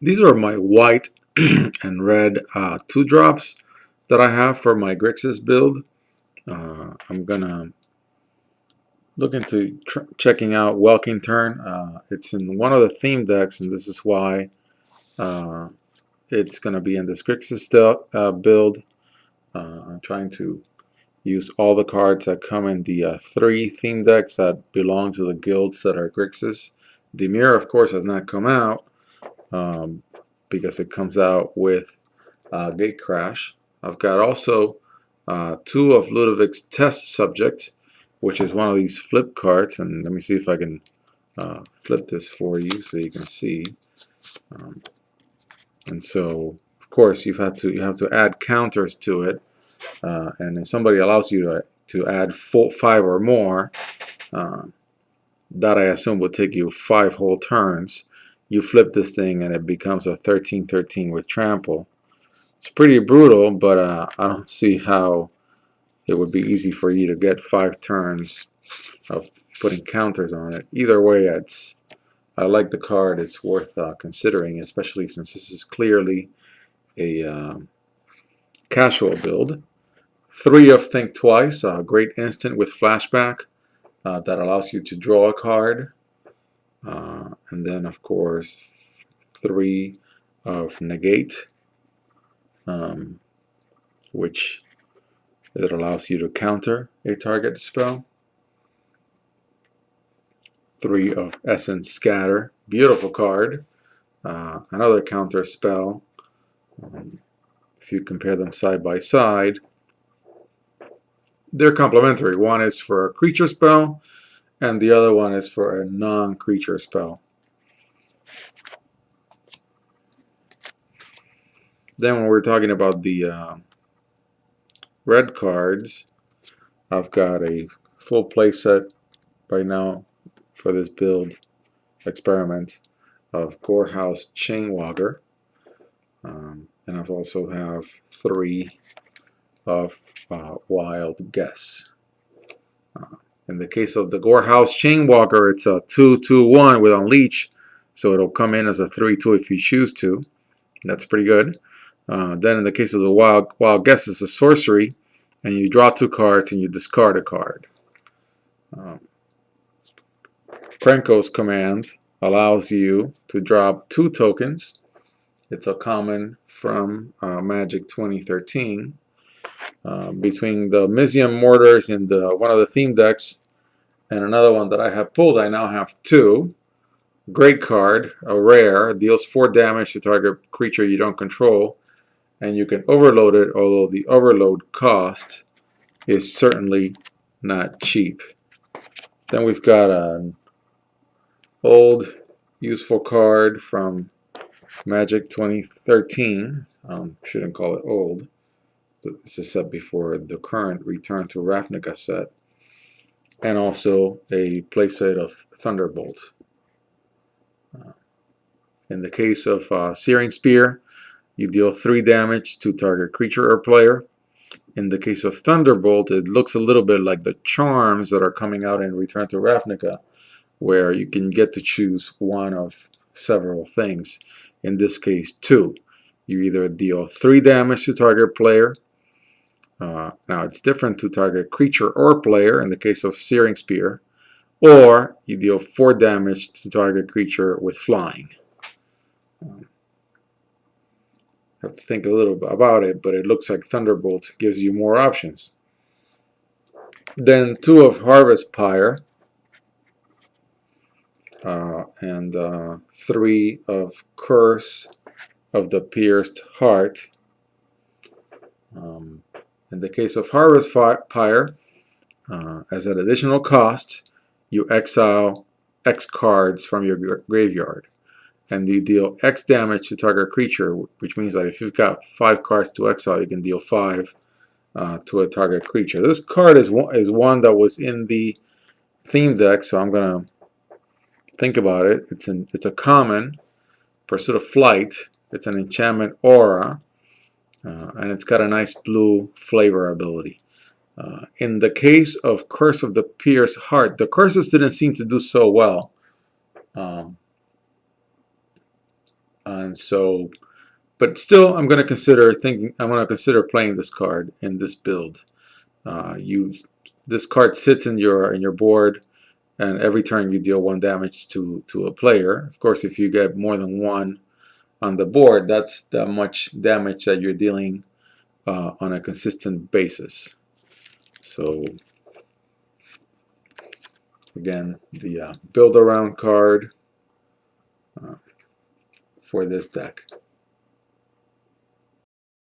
These are my white and red 2-drops that I have for my Grixis build. I'm gonna look into checking out Welking Turn. It's in one of the theme decks, and this is why uh, it's gonna be in this Grixis build. I'm trying to use all the cards that come in the 3 theme decks that belong to the guilds that are Grixis. Dimir, of course, has not come out um, because it comes out with Gate Crash. I've got also 2 of Ludovic's test subject, which is one of these flip cards. And let me see if I can flip this for you so you can see. Um, and so, of course, you have to add counters to it. And if somebody allows you to add 5 or more, uh, that I assume will take you 5 whole turns. You flip this thing and it becomes a 13/13 with trample. It's pretty brutal, but I don't see how it would be easy for you to get 5 turns of putting counters on it. Either way, I like the card. It's worth considering, especially since this is clearly a casual build. 3 of Think Twice, a great instant with flashback that allows you to draw a card. And then, of course, 3 of Negate, which it allows you to counter a target spell. 3 of Essence Scatter, beautiful card. Another counter spell. If you compare them side by side, they're complementary. One is for a creature spell, and the other one is for a non-creature spell. Then when we're talking about the red cards, I've got a full playset right now for this build experiment of Gorehouse Chainwalker. And I've also have 3 of Wild Guess. In the case of the Gorehouse Chainwalker, it's a 2/2/1 with Unleash, so it'll come in as a 3/2 if you choose to. That's pretty good. Then in the case of the Wild Guess, it's a sorcery, and you draw 2 cards and you discard a card. Krenko's command allows you to drop 2 tokens. It's a common from Magic 2013. Between the Mizium Mortars in one of the theme decks and another one that I have pulled, I now have 2. Great card, a rare, deals 4 damage to target creature you don't control, and you can overload it, although the overload cost is certainly not cheap. Then we've got an old useful card from Magic 2013. Shouldn't call it old. It's a set before the current Return to Ravnica set. And also a playset of Thunderbolt. In the case of Searing Spear, you deal 3 damage to target creature or player. In the case of Thunderbolt, it looks a little bit like the charms that are coming out in Return to Ravnica, where you can get to choose one of several things. In this case, 2. You either deal 3 damage to target player. Now it's different to target creature or player in the case of Searing Spear, or you deal 4 damage to target creature with flying. Have to think a little bit about it, but it looks like Thunderbolt gives you more options. Then 2 of Harvest Pyre, and 3 of Curse of the Pierced Heart. In the case of Harvest Pyre, as an additional cost, you exile X cards from your graveyard, and you deal X damage to target creature, which means that if you've got 5 cards to exile, you can deal 5 to a target creature. This card is one that was in the theme deck, so I'm gonna think about it. It's a common, Pursuit of Flight. It's an enchantment aura, and it's got a nice blue flavor ability. In the case of Curse of the Pierced Heart, the curses didn't seem to do so well. And so, but still, I'm going to consider thinking. I'm going to consider playing this card in this build. You, this card sits in your board, and every turn you deal 1 damage to a player. Of course, if you get more than one on the board, that's the much damage that you're dealing on a consistent basis. So again, the build around card for this deck.